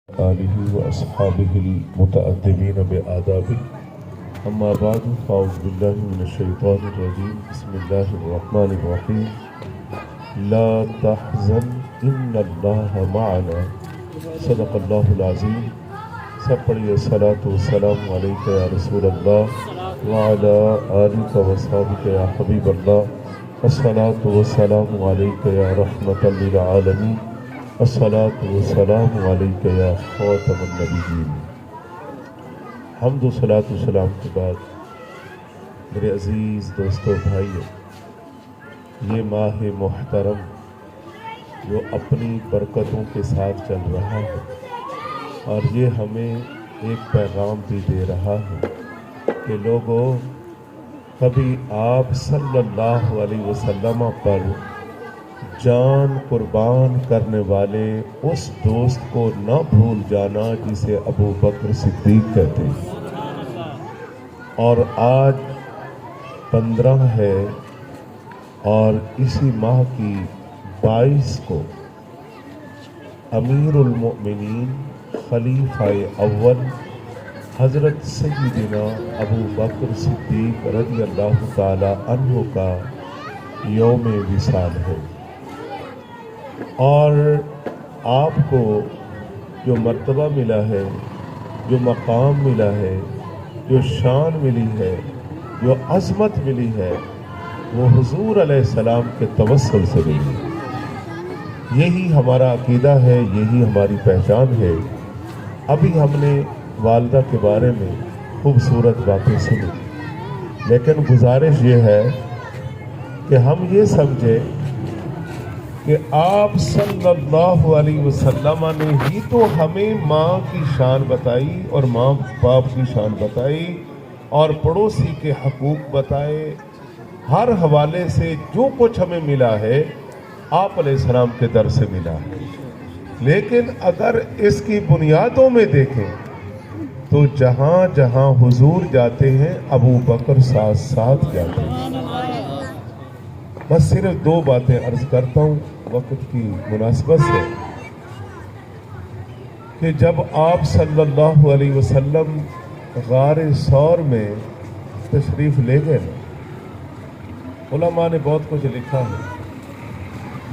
آلہ و اصحابہ المتأدبین بآدابہ اما بعد فاعوذ باللہ من الشیطان الرجیم بسم اللہ الرحمن الرحیم لا تحزن ان اللہ معنا صدق اللہ العظیم۔ سب پڑھیے الصلاۃ والسلام علیک یا رسول اللہ وعلی آلک و اصحابک یا حبیب اللہ، الصلاۃ والسلام علیک یا رحمۃ للعالمین، الصلاۃ والسلام علیک یا خاتم النبیین۔ حمد و صلاۃ و سلام کے بعد میرے عزیز دوستو بھائیو، یہ ماہ محترم جو اپنی برکتوں کے ساتھ چل رہا ہے اور یہ ہمیں ایک پیغام بھی دے رہا ہے کہ لوگوں، کبھی آپ صلی اللہ علیہ وسلم پر جان قربان کرنے والے اس دوست کو نہ بھول جانا جسے ابو بکر صدیق کہتے ہیں۔ اور آج 15 ہے اور اسی ماہ کی 22 کو امیر المؤمنین خلیفہ اول حضرت سیدنا ابو بکر صدیق رضی اللہ تعالی عنہ کا یوم وصال ہے، اور آپ کو جو مرتبہ ملا ہے، جو مقام ملا ہے، جو شان ملی ہے، جو عظمت ملی ہے، وہ حضور علیہ السلام کے توسل سے ملی ہے۔ یہی ہمارا عقیدہ ہے، یہی ہماری پہچان ہے۔ ابھی ہم نے والدہ کے بارے میں خوبصورت باتیں سنی، لیکن گزارش یہ ہے کہ ہم یہ سمجھیں کہ آپ صلی اللہ علیہ وسلم نے ہی تو ہمیں ماں کی شان بتائی اور ماں باپ کی شان بتائی اور پڑوسی کے حقوق بتائے۔ ہر حوالے سے جو کچھ ہمیں ملا ہے آپ علیہ السلام کے در سے ملا ہے، لیکن اگر اس کی بنیادوں میں دیکھیں تو جہاں جہاں حضور جاتے ہیں ابو بکر ساتھ ساتھ جاتے ہیں۔ بس صرف 2 باتیں عرض کرتا ہوں وقت کی مناسبت سے، کہ جب آپ صلی اللہ علیہ وسلم غار ثور میں تشریف لے گئے، علماء نے بہت کچھ لکھا ہے۔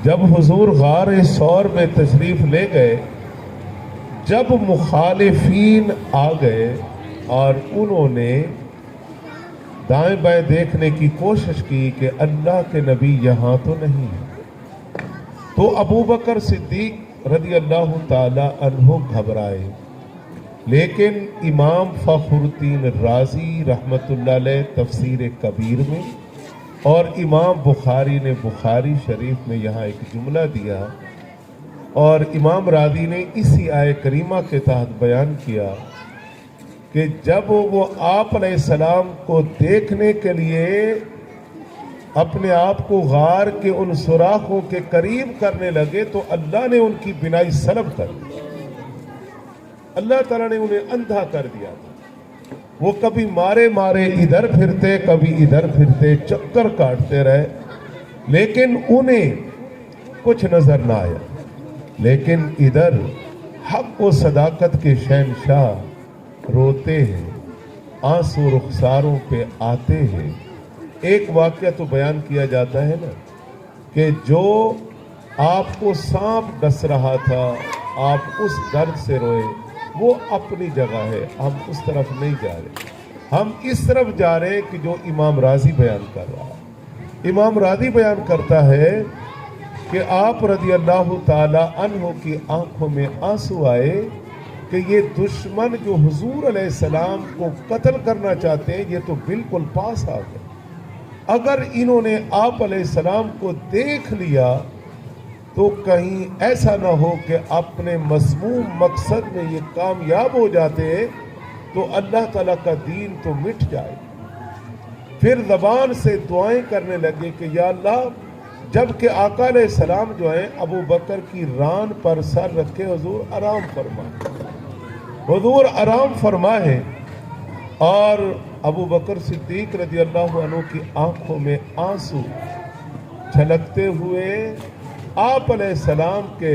جب حضور غار ثور میں تشریف لے گئے، جب مخالفین آ گئے اور انہوں نے دائیں بائیں دیکھنے کی کوشش کی کہ اللہ کے نبی یہاں تو نہیں ہے، تو ابو بکر صدیق رضی اللہ تعالی عنہ گھبرائے، لیکن امام فخر الدین رازی رحمۃ اللہ علیہ تفسیر کبیر میں اور امام بخاری نے بخاری شریف میں یہاں ایک جملہ دیا، اور امام رازی نے اسی آیہ کریمہ کے تحت بیان کیا کہ جب وہ آپ علیہ السلام کو دیکھنے کے لیے اپنے آپ کو غار کے ان سوراخوں کے قریب کرنے لگے تو اللہ نے ان کی بینائی سلب کر دی۔ اللہ تعالیٰ نے انہیں اندھا کر دیا تھا۔ وہ کبھی مارے مارے ادھر پھرتے، کبھی ادھر پھرتے، چکر کاٹتے رہے، لیکن انہیں کچھ نظر نہ آیا۔ لیکن ادھر حق و صداقت کے شہنشاہ روتے ہیں، آنسو رخساروں پہ آتے ہیں۔ ایک واقعہ تو بیان کیا جاتا ہے نا کہ جو آپ کو سانپ ڈس رہا تھا، آپ اس درد سے روئے، وہ اپنی جگہ ہے، ہم اس طرف نہیں جا رہے، ہم اس طرف جا رہے کہ جو امام رازی بیان کر رہا ہے۔ امام رازی بیان کرتا ہے کہ آپ رضی اللہ تعالی عنہ کی آنکھوں میں آنسو آئے کہ یہ دشمن جو حضور علیہ السلام کو قتل کرنا چاہتے ہیں، یہ تو بالکل پاس آ گئے۔ اگر انہوں نے آپ علیہ السلام کو دیکھ لیا تو کہیں ایسا نہ ہو کہ اپنے مذموم مقصد میں یہ کامیاب ہو جاتے تو اللہ تعالیٰ کا دین تو مٹ جائے۔ پھر زبان سے دعائیں کرنے لگے کہ یا اللہ، جبکہ آقا علیہ السلام جو ہیں ابو بکر کی ران پر سر رکھے، حضور آرام فرمائے، حضور آرام فرمائے، اور ابو بکر صدیق رضی اللہ عنہ کی آنکھوں میں آنسو چھلکتے ہوئے آپ علیہ السلام کے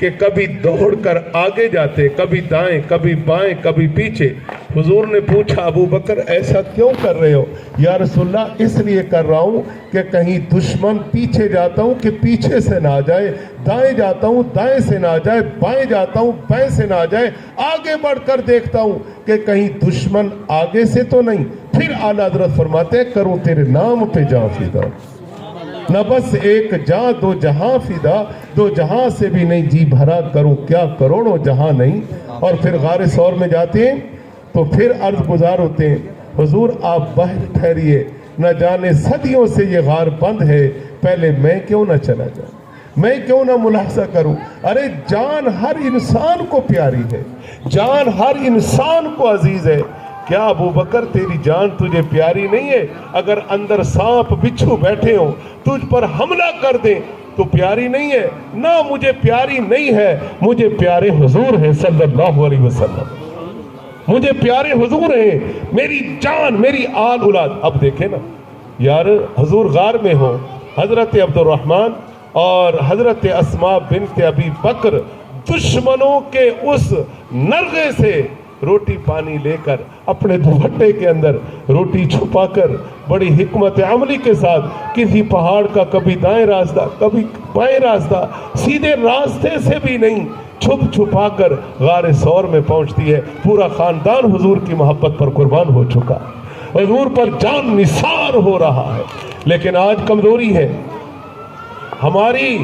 کہ کبھی دوڑ کر آگے جاتے، کبھی دائیں، کبھی بائیں، کبھی پیچھے۔ حضور نے پوچھا ابو بکر ایسا کیوں کر رہے ہو؟ یا رسول اللہ اس لیے کر رہا ہوں کہ کہیں دشمن پیچھے جاتا ہوں کہ پیچھے سے نہ آ جائے، دائیں جاتا ہوں دائیں سے نہ آ جائے، بائیں جاتا ہوں بائیں سے نہ آ جائے، آگے بڑھ کر دیکھتا ہوں کہ کہیں دشمن آگے سے تو نہیں۔ پھر اعلیٰ حضرت فرماتے ہیں کروں تیرے نام پہ جان فدا، نہ بس ایک جہاں دو جہاں فدا، دو جہاں سے بھی نہیں جی بھرا کروں کیا کروڑوں جہاں نہیں۔ اور پھر غار ثور میں جاتے ہیں تو پھر عرض گزار ہوتے ہیں حضور آپ باہر ٹھہریے، نہ جانے صدیوں سے یہ غار بند ہے، پہلے میں کیوں نہ چلا جاؤں، میں کیوں نہ ملاحظہ کروں۔ ارے جان ہر انسان کو پیاری ہے، جان ہر انسان کو عزیز ہے۔ کیا ابو بکر تیری جان تجھے پیاری نہیں ہے؟ اگر اندر سانپ بچھو بیٹھے ہوں تجھ پر حملہ کر دیں تو پیاری نہیں ہے؟ نہ مجھے پیاری نہیں ہے، مجھے پیارے حضور ہیں صلی اللہ علیہ وسلم، مجھے پیارے حضور ہیں، میری جان میری آل اولاد۔ اب دیکھیں نا یار، حضور غار میں ہو، حضرت عبد الرحمن اور حضرت اسماء بنت ابی بکر دشمنوں کے اس نرغے سے روٹی پانی لے کر اپنے دوپٹے کے اندر روٹی چھپا کر بڑی حکمت عملی کے ساتھ کسی پہاڑ کا کبھی دائیں راستہ کبھی بائیں راستہ، سیدھے راستے سے بھی نہیں، چھپ چھپا کر غار ثور میں پہنچتی ہے۔ پورا خاندان حضور کی محبت پر قربان ہو چکا، حضور پر جان نثار ہو رہا ہے، لیکن آج کمزوری ہے ہماری۔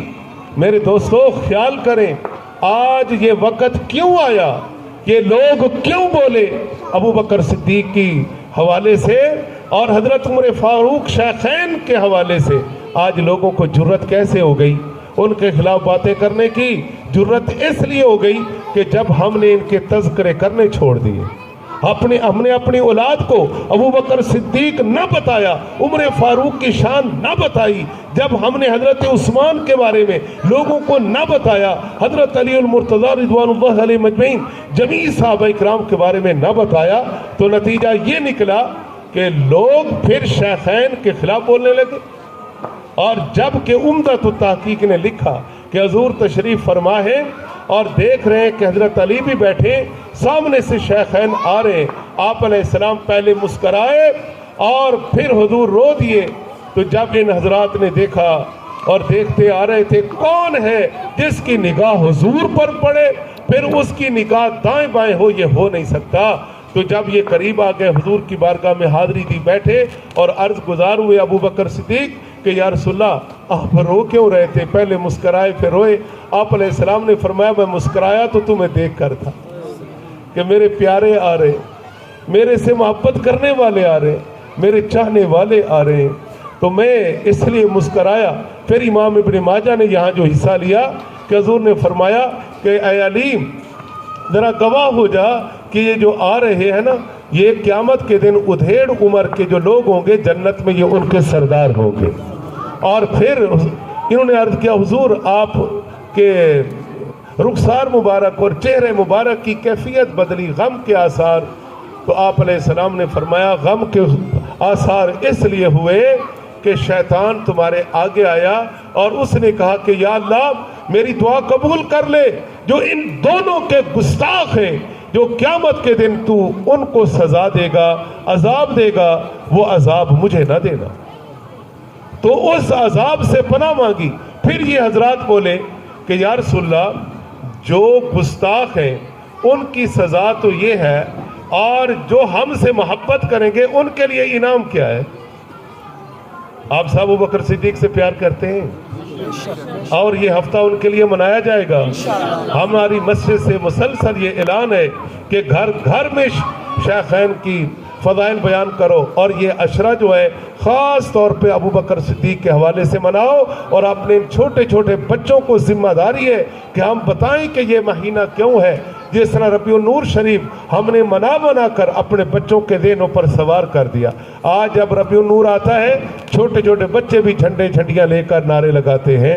میرے دوستو خیال کریں آج یہ وقت کیوں آیا، یہ لوگ کیوں بولے ابو بکر صدیق کی حوالے سے اور حضرت عمر فاروق شیخین کے حوالے سے آج لوگوں کو جرت کیسے ہو گئی ان کے خلاف باتیں کرنے کی؟ جرت اس لیے ہو گئی کہ جب ہم نے ان کے تذکرے کرنے چھوڑ دیے، ہم نے اپنی اولاد کو ابو بکر صدیق نہ بتایا، عمر فاروق کی شان نہ بتائی، جب ہم نے حضرت عثمان کے بارے میں لوگوں کو نہ بتایا، حضرت علی المرتضی رضوان اللہ علیہ مجمعین جمیع صحابہ کرام کے بارے میں نہ بتایا، تو نتیجہ یہ نکلا کہ لوگ پھر شیخین کے خلاف بولنے لگے۔ اور جب کہ عمدۃ التحقیق نے لکھا کہ حضور تشریف فرما ہے اور دیکھ رہے ہیں کہ حضرت علی بھی بیٹھے، سامنے سے شیخین آ رہے ہیں، آپ علیہ السلام پہلے مسکرائے اور پھر حضور رو دیے۔ تو جب ان حضرات نے دیکھا اور دیکھتے آ رہے تھے کون ہے جس کی نگاہ حضور پر پڑے پھر اس کی نگاہ دائیں بائیں ہو، یہ ہو نہیں سکتا۔ تو جب یہ قریب آ گئے حضور کی بارگاہ میں حاضری دی بیٹھے اور عرض گزار ہوئے ابو بکر صدیق کہ یا رسول اللہ آپ رو کیوں رہے تھے؟ پہلے مسکرائے پھر روئے۔ آپ علیہ السلام نے فرمایا میں مسکرایا تو تمہیں دیکھ کر تھا کہ میرے پیارے آ رہے، میرے سے محبت کرنے والے آ رہے، میرے چاہنے والے آ رہے ہیں، تو میں اس لیے مسکرایا۔ پھر امام ابن ماجہ نے یہاں جو حصہ لیا کہ حضور نے فرمایا کہ اے علی ذرا گواہ ہو جا کہ یہ جو آ رہے ہیں نا یہ قیامت کے دن ادھیڑ عمر کے جو لوگ ہوں گے جنت میں یہ ان کے سردار ہوں گے۔ اور پھر انہوں نے عرض کیا حضور آپ کے رخسار مبارک اور چہرے مبارک کی کیفیت بدلی، غم کے آثار؟ تو آپ علیہ السلام نے فرمایا غم کے آثار اس لیے ہوئے کہ شیطان تمہارے آگے آیا اور اس نے کہا کہ یا اللہ میری دعا قبول کر لے، جو ان دونوں کے گستاخ ہیں جو قیامت کے دن تو ان کو سزا دے گا، عذاب دے گا، وہ عذاب مجھے نہ دینا۔ تو اس عذاب سے پناہ مانگی۔ پھر یہ حضرات بولے کہ یا رسول اللہ جو گستاخ ہیں ان کی سزا تو یہ ہے، اور جو ہم سے محبت کریں گے ان کے لیے انعام کیا ہے؟ آپ صاحب ابو بکر صدیق سے پیار کرتے ہیں اور یہ ہفتہ ان کے لیے منایا جائے گا۔ ہماری مسجد سے مسلسل یہ اعلان ہے کہ گھر گھر میں شیخین کی فضائل بیان کرو، اور یہ عشرہ جو ہے خاص طور پہ ابو بکر صدیق کے حوالے سے مناؤ، اور اپنے چھوٹے چھوٹے بچوں کو ذمہ داری ہے کہ ہم بتائیں کہ یہ مہینہ کیوں ہے۔ جس طرح ربیع النور شریف ہم نے منا کر اپنے بچوں کے ذہنوں پر سوار کر دیا، آج جب ربیع النور آتا ہے چھوٹے چھوٹے بچے بھی جھنڈے جھنڈیاں لے کر نعرے لگاتے ہیں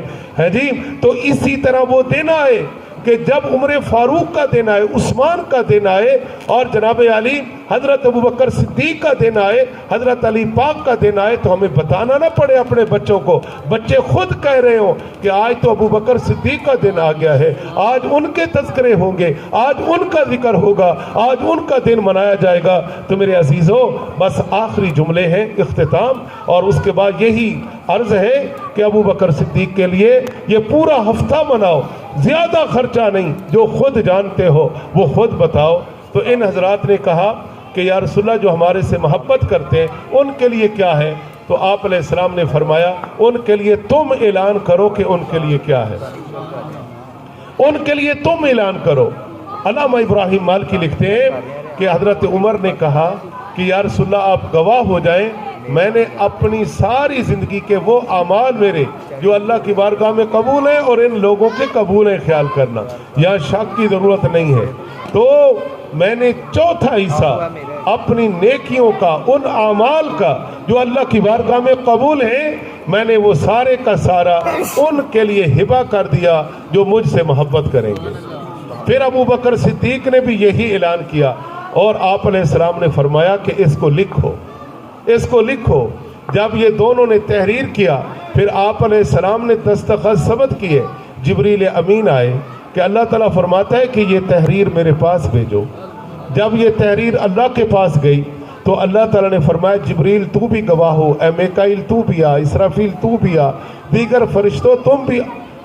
جی۔ تو اسی طرح وہ دن آئے کہ جب عمر فاروق کا دن آئے، عثمان کا دن آئے اور جناب علی حضرت ابوبکر صدیق کا دن آئے، حضرت علی پاک کا دن آئے، تو ہمیں بتانا نہ پڑے اپنے بچوں کو، بچے خود کہہ رہے ہوں کہ آج تو ابوبکر صدیق کا دن آ گیا ہے، آج ان کے تذکرے ہوں گے، آج ان کا ذکر ہوگا، آج ان کا دن منایا جائے گا۔ تو میرے عزیزوں، بس آخری جملے ہیں، اختتام، اور اس کے بعد یہی عرض ہے کہ ابوبکر صدیق کے لیے یہ پورا ہفتہ مناؤ، زیادہ خرچہ نہیں، جو خود جانتے ہو وہ خود بتاؤ۔ تو ان حضرات نے کہا کہ یا رسول اللہ جو ہمارے سے محبت کرتے ہیں ان کے لیے کیا ہے؟ تو آپ علیہ السلام نے فرمایا ان کے لیے تم اعلان کرو کہ ان کے لیے کیا ہے، ان کے لیے تم اعلان کرو۔ علامہ ابراہیم مالکی لکھتے ہیں کہ حضرت عمر نے کہا کہ یا رسول اللہ آپ گواہ ہو جائیں، میں نے اپنی ساری زندگی کے وہ اعمال میرے جو اللہ کی بارگاہ میں قبول ہیں اور ان لوگوں کے قبول ہیں خیال کرنا، یہاں شک کی ضرورت نہیں ہے، تو میں نے چوتھا حصہ اپنی نیکیوں کا، ان اعمال کا جو اللہ کی بارگاہ میں قبول ہیں، میں نے وہ سارے کا سارا ان کے لیے ہبہ کر دیا جو مجھ سے محبت کریں گے۔ پھر ابوبکر صدیق نے بھی یہی اعلان کیا، اور آپ علیہ السلام نے فرمایا کہ اس کو لکھو، اس کو لکھو۔ جب یہ دونوں نے تحریر کیا، پھر آپ علیہ السلام نے دستخط ثبت کیے، جبریل امین آئے کہ اللہ تعالیٰ فرماتا ہے کہ یہ تحریر میرے پاس بھیجو۔ جب یہ تحریر اللہ کے پاس گئی تو اللہ تعالیٰ نے فرمایا جبریل تو بھی گواہ ہو، اے میکائیل تو بھی آ، اسرافیل تو بھی آ، دیگر فرشتوں تم بھی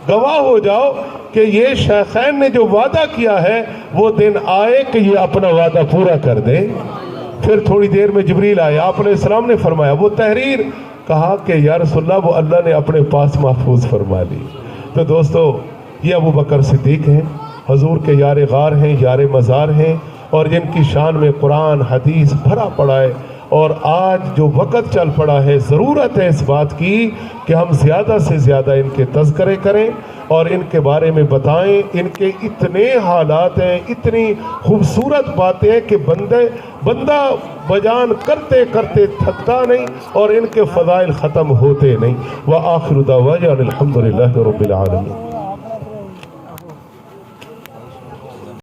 گواہ ہو جاؤ کہ یہ شیخین نے جو وعدہ کیا ہے وہ دن آئے کہ یہ اپنا وعدہ پورا کر دے۔ پھر تھوڑی دیر میں جبریل آئے، آپ علیہ السلام نے فرمایا وہ تحریر، کہا کہ یا رسول اللہ وہ اللہ نے اپنے پاس محفوظ فرما لی۔ تو دوستو، یہ ابوبکر صدیق ہیں، حضور کے یار غار ہیں، یار مزار ہیں، اور جن کی شان میں قرآن حدیث بھرا پڑا ہے، اور آج جو وقت چل پڑا ہے ضرورت ہے اس بات کی کہ ہم زیادہ سے زیادہ ان کے تذکرے کریں اور ان کے بارے میں بتائیں۔ ان کے اتنے حالات ہیں، اتنی خوبصورت باتیں ہیں کہ بندہ بیان کرتے کرتے تھکتا نہیں اور ان کے فضائل ختم ہوتے نہیں۔ وآخر دعوانا الحمدللہ رب العالمین۔